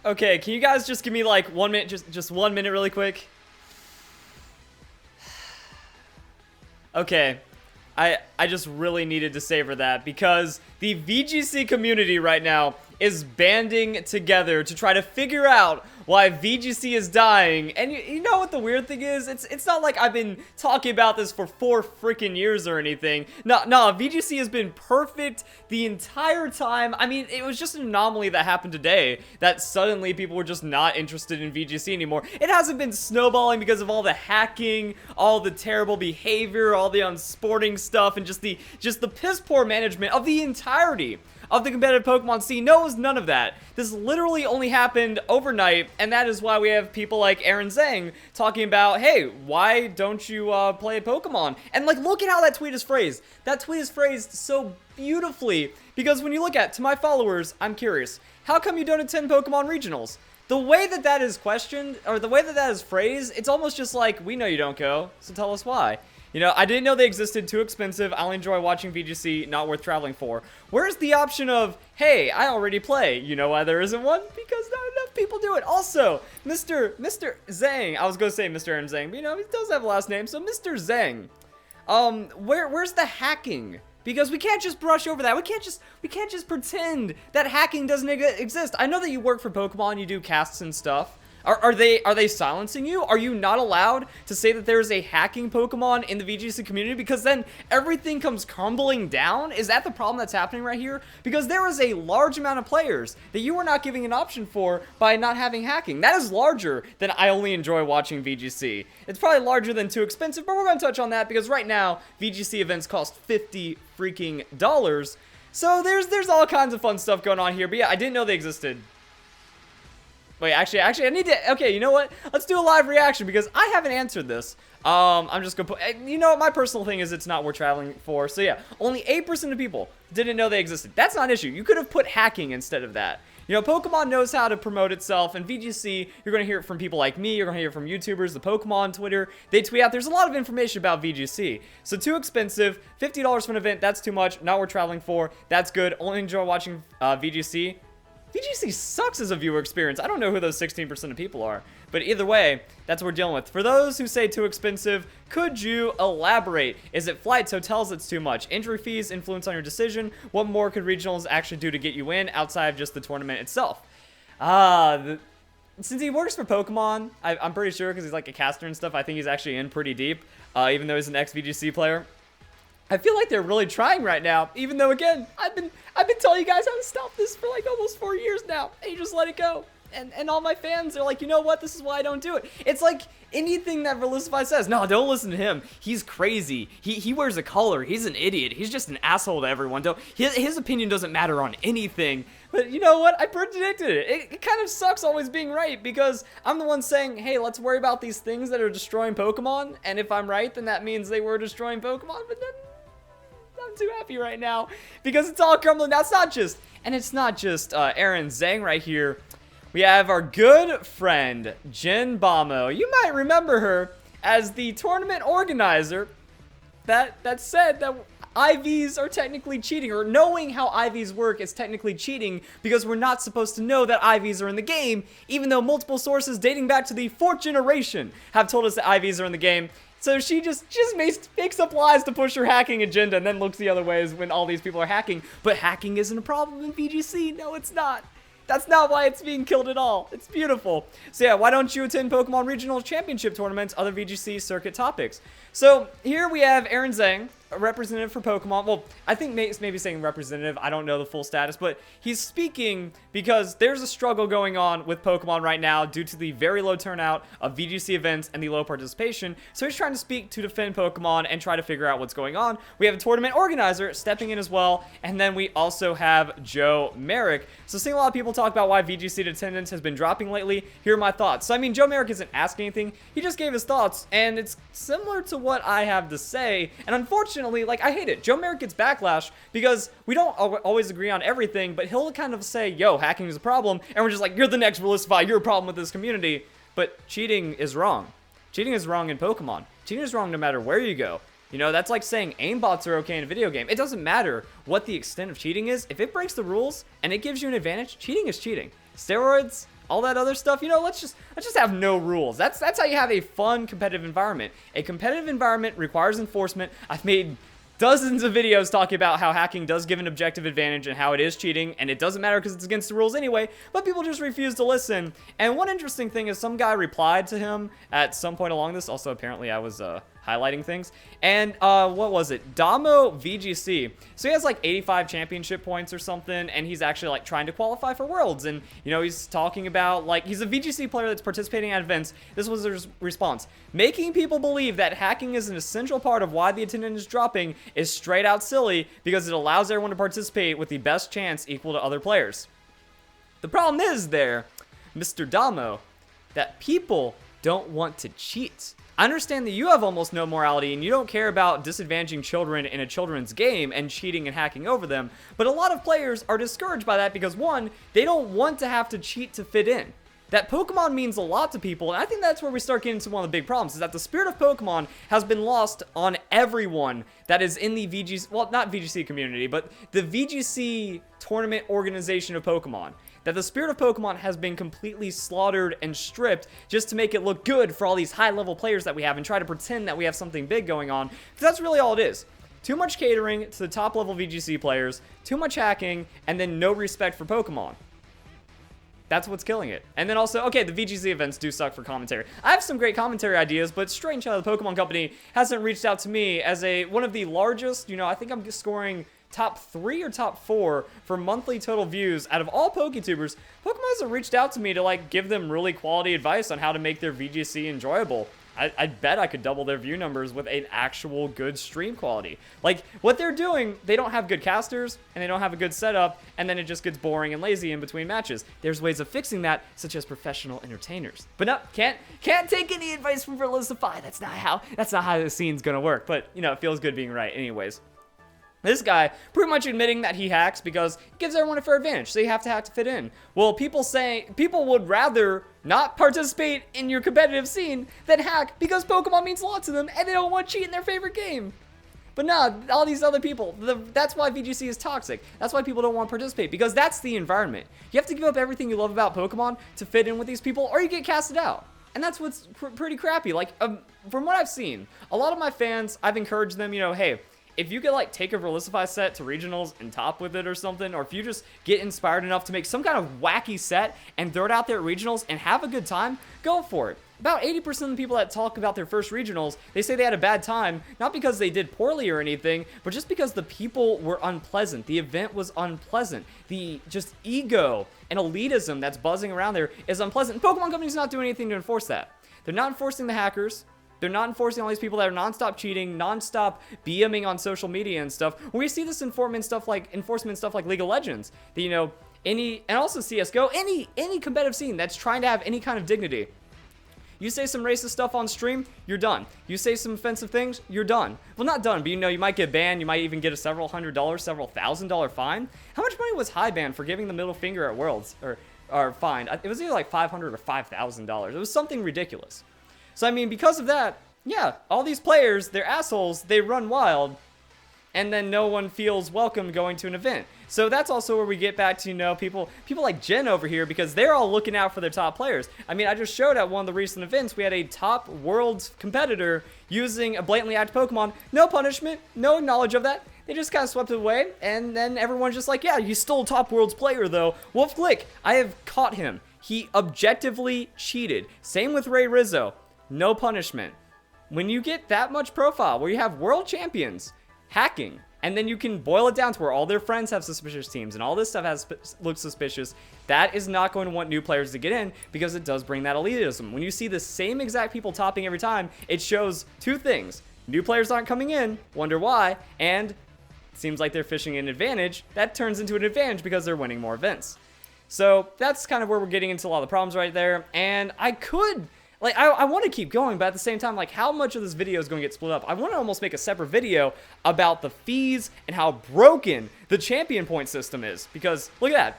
Okay, can you guys just give me like 1 minute, just 1 minute really quick? Okay, I just really needed to savor that because the VGC community right now is banding together to try to figure out why VGC is dying. And you know what the weird thing is? It's not like I've been talking about this for 4 freaking years or anything. No, VGC has been perfect the entire time. I mean, it was just an anomaly that happened today that suddenly people were just not interested in VGC anymore. It hasn't been snowballing because of all the hacking, all the terrible behavior, all the unsporting stuff, and just the piss poor management of the entirety of the competitive Pokemon scene. No, it was none of that. This literally only happened overnight, and that is why we have people like Aaron Zhang talking about, hey, why don't you play Pokemon? And like, look at how that tweet is phrased. That tweet is phrased so beautifully, because when you look at, to my followers, I'm curious, how come you don't attend Pokemon Regionals? The way that that is questioned, or the way that that is phrased, it's almost just like, we know you don't go, so tell us why. You know, I didn't know they existed, too expensive, I only enjoy watching VGC, not worth traveling for. Where's the option of, hey, I already play? You know why there isn't one? Because not enough people do it. Also, Mr. Zhang, I was going to say Mr. Aaron Zhang, but you know, he does have a last name, so Mr. Zhang, where's the hacking? Because we can't just brush over that. We can't just pretend that hacking doesn't exist. I know that you work for Pokemon, you do casts and stuff. Are they silencing you? Are you not allowed to say that there is a hacking Pokemon in the VGC community? Because then everything comes crumbling down? Is that the problem that's happening right here? Because there is a large amount of players that you are not giving an option for by not having hacking. That is larger than I only enjoy watching VGC. It's probably larger than too expensive, but we're going to touch on that because right now VGC events cost $50 freaking dollars. So there's all kinds of fun stuff going on here. But yeah, I didn't know they existed. Wait, actually, I need to, okay, you know what? Let's do a live reaction because I haven't answered this. I'm just gonna put, you know, my personal thing is it's not worth traveling for. So yeah, only 8% of people didn't know they existed. That's not an issue. You could have put hacking instead of that. You know, Pokemon knows how to promote itself, and VGC, you're gonna hear it from people like me, you're gonna hear it from YouTubers, the Pokemon Twitter, they tweet out, there's a lot of information about VGC. So too expensive, $50 for an event, that's too much, not worth traveling for, that's good, only enjoy watching VGC. VGC sucks as a viewer experience. I don't know who those 16% of people are. But either way, that's what we're dealing with. For those who say too expensive, could you elaborate? Is it flights, hotels that's too much? Injury fees influence on your decision? What more could regionals actually do to get you in outside of just the tournament itself? Since he works for Pokemon, I'm pretty sure because he's like a caster and stuff, I think he's actually in pretty deep, even though he's an ex-VGC player. I feel like they're really trying right now, even though, again, I've been telling you guys how to stop this for like almost 4 years now, and you just let it go. And all my fans are like, you know what, this is why I don't do it. It's like anything that Verlisify says, no, don't listen to him. He's crazy. He wears a collar. He's an idiot. He's just an asshole to everyone. His opinion doesn't matter on anything. But you know what? I predicted it. It kind of sucks always being right because I'm the one saying, hey, let's worry about these things that are destroying Pokemon. And if I'm right, then that means they were destroying Pokemon. But then I'm too happy right now because it's all crumbling. Now, it's not just Aaron Zhang right here. We have our good friend, Jen Bamo. You might remember her as the tournament organizer that said that IVs are technically cheating, or knowing how IVs work is technically cheating because we're not supposed to know that IVs are in the game, even though multiple sources dating back to the 4th generation have told us that IVs are in the game. So she just makes up lies to push her hacking agenda and then looks the other way when all these people are hacking. But hacking isn't a problem in VGC. No, it's not. That's not why it's being killed at all. It's beautiful. So yeah, why don't you attend Pokemon Regional Championship Tournaments, other VGC circuit topics? So here we have Aaron Zhang, a representative for Pokemon. Well, I think maybe saying representative, I don't know the full status, but he's speaking because there's a struggle going on with Pokemon right now due to the very low turnout of VGC events and the low participation. So he's trying to speak to defend Pokemon and try to figure out what's going on. We have a tournament organizer stepping in as well, and then we also have Joe Merrick. So seeing a lot of people talk about why VGC attendance has been dropping lately, here are my thoughts. So I mean, Joe Merrick isn't asking anything, he just gave his thoughts, and it's similar to what I have to say, and unfortunately, like, I hate it. Joe Merrick gets backlash because we don't always agree on everything, but he'll kind of say, yo, hacking is a problem, and we're just like, you're the next Verlisify, you're a problem with this community, but cheating is wrong. Cheating is wrong in Pokemon. Cheating is wrong no matter where you go. You know, that's like saying aimbots are okay in a video game. It doesn't matter what the extent of cheating is. If it breaks the rules and it gives you an advantage, cheating is cheating. Steroids, All that other stuff, you know, let's just have no rules. That's how you have a fun competitive environment. A competitive environment requires enforcement. I've made dozens of videos talking about how hacking does give an objective advantage and how it is cheating, and it doesn't matter because it's against the rules anyway, but people just refuse to listen. And one interesting thing is some guy replied to him at some point along this. Also, apparently I was highlighting things. And what was it? Damo VGC. So he has like 85 championship points or something, and he's actually like trying to qualify for Worlds. And, you know, he's talking about like, he's a VGC player that's participating at events. This was his response. Making people believe that hacking is an essential part of why the attendance is dropping is straight out silly because it allows everyone to participate with the best chance equal to other players. The problem is there, Mr. Damo, that people don't want to cheat. I understand that you have almost no morality and you don't care about disadvantaging children in a children's game and cheating and hacking over them, but a lot of players are discouraged by that because, one, they don't want to have to cheat to fit in. That Pokemon means a lot to people, and I think that's where we start getting into one of the big problems, is that the spirit of Pokemon has been lost on everyone that is in the VGC, well, not VGC community, but the VGC tournament organization of Pokemon. That the spirit of Pokemon has been completely slaughtered and stripped just to make it look good for all these high-level players that we have and try to pretend that we have something big going on, because that's really all it is. Too much catering to the top-level VGC players, too much hacking, and then no respect for Pokemon. That's what's killing it. And then also, okay, the VGC events do suck for commentary. I have some great commentary ideas, but strange how the Pokemon Company hasn't reached out to me as one of the largest, you know, I think I'm scoring top 3 or top 4 for monthly total views out of all PokeTubers. Pokemon hasn't reached out to me to like give them really quality advice on how to make their VGC enjoyable. I bet I could double their view numbers with an actual good stream quality. Like, what they're doing, they don't have good casters, and they don't have a good setup, and then it just gets boring and lazy in between matches. There's ways of fixing that, such as professional entertainers. But no, can't take any advice from Verlisify. That's not how the scene's gonna work. But, you know, it feels good being right anyways. This guy pretty much admitting that he hacks because it gives everyone a fair advantage, so you have to hack to fit in. Well, people would rather not participate in your competitive scene than hack because Pokemon means a lot to them and they don't want to cheat in their favorite game. But nah, all these other people, that's why VGC is toxic. That's why people don't want to participate, because that's the environment. You have to give up everything you love about Pokemon to fit in with these people, or you get casted out. And that's what's pretty crappy. Like, from what I've seen, a lot of my fans, I've encouraged them, you know, hey, if you could like take a Verlisify set to regionals and top with it or something, or if you just get inspired enough to make some kind of wacky set and throw it out there at regionals and have a good time, go for it. About 80% of the people that talk about their first regionals, they say they had a bad time, not because they did poorly or anything, but just because the people were unpleasant. The event was unpleasant. The just ego and elitism that's buzzing around there is unpleasant. And Pokemon Company's not doing anything to enforce that. They're not enforcing the hackers. They're not enforcing all these people that are non-stop cheating, non-stop BMing on social media and stuff. We see this enforcement stuff like League of Legends. You know, and also CS:GO, any competitive scene that's trying to have any kind of dignity. You say some racist stuff on stream, you're done. You say some offensive things, you're done. Well, not done, but you know, you might get banned. You might even get a several $100, several $1,000 fine. How much money was High banned for giving the middle finger at Worlds or fined? It was either like $500 or $5,000. It was something ridiculous. So, I mean, because of that, yeah, all these players, they're assholes, they run wild, and then no one feels welcome going to an event. So that's also where we get back to, you know, people like Jen over here, because they're all looking out for their top players. I mean, I just showed at one of the recent events, we had a top Worlds competitor using a blatantly active Pokemon. No punishment, no knowledge of that. They just kind of swept it away, and then everyone's just like, yeah, he's still a top Worlds player, though. Wolf Glick, I have caught him. He objectively cheated. Same with Ray Rizzo. No punishment. When you get that much profile, where you have world champions hacking, and then you can boil it down to where all their friends have suspicious teams and all this stuff looks suspicious, that is not going to want new players to get in, because it does bring that elitism. When you see the same exact people topping every time, it shows two things. New players aren't coming in, wonder why, and it seems like they're fishing an advantage. That turns into an advantage because they're winning more events. So that's kind of where we're getting into a lot of the problems right there, and I could... Like, I want to keep going, but at the same time, like, how much of this video is going to get split up? I want to almost make a separate video about the fees and how broken the champion point system is. Because, look at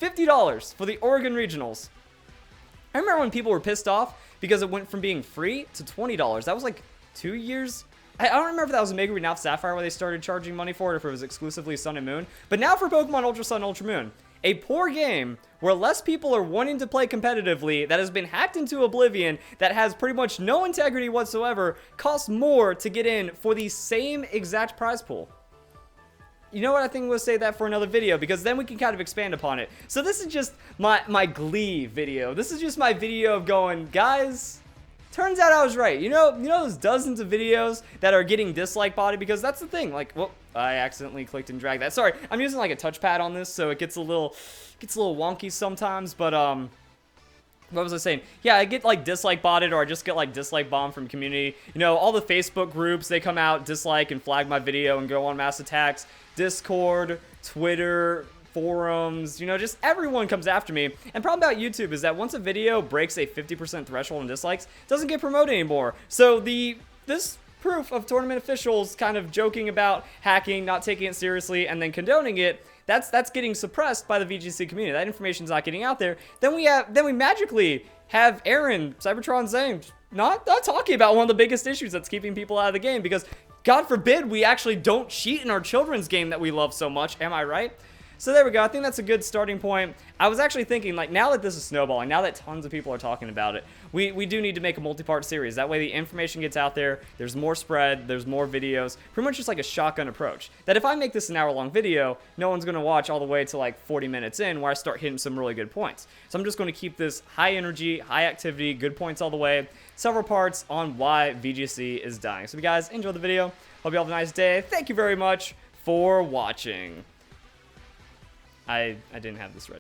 that. $50 for the Oregon Regionals. I remember when people were pissed off because it went from being free to $20. That was like 2 years. I don't remember if that was Mega Green Alpha Sapphire where they started charging money for it, or if it was exclusively Sun and Moon. But now for Pokemon Ultra Sun, Ultra Moon, A poor game where less people are wanting to play competitively, that has been hacked into oblivion, that has pretty much no integrity whatsoever, costs more to get in for the same exact prize pool. You know what, I think we'll save that for another video, because then we can kind of expand upon it. So this is just my Glee video. This is just my video of going, guys, turns out I was right. You know those dozens of videos that are getting dislike botted, because that's the thing. Like, well, I accidentally clicked and dragged that. Sorry, I'm using like a touchpad on this, so it gets a little wonky sometimes, but what was I saying? Yeah, I get like dislike botted, or I just get like dislike bombed from community. You know, all the Facebook groups, they come out, dislike and flag my video and go on mass attacks. Discord, Twitter, forums, you know, just everyone comes after me. And problem about YouTube is that once a video breaks a 50% threshold in dislikes, it doesn't get promoted anymore. So this proof of tournament officials kind of joking about hacking, not taking it seriously, and then condoning it, that's getting suppressed by the VGC community. That information's not getting out there. Then we magically have Aaron, Cybertron, saying not talking about one of the biggest issues that's keeping people out of the game, because God forbid we actually don't cheat in our children's game that we love so much. Am I right? So there we go. I think that's a good starting point. I was actually thinking, like, now that this is snowballing, now that tons of people are talking about it, we do need to make a multi-part series. That way the information gets out there, there's more spread, there's more videos, pretty much just like a shotgun approach. That if I make this an hour-long video, no one's going to watch all the way to like 40 minutes in where I start hitting some really good points. So I'm just going to keep this high energy, high activity, good points all the way. Several parts on why VGC is dying. So if you guys enjoyed the video, hope you all have a nice day. Thank you very much for watching. I didn't have this ready.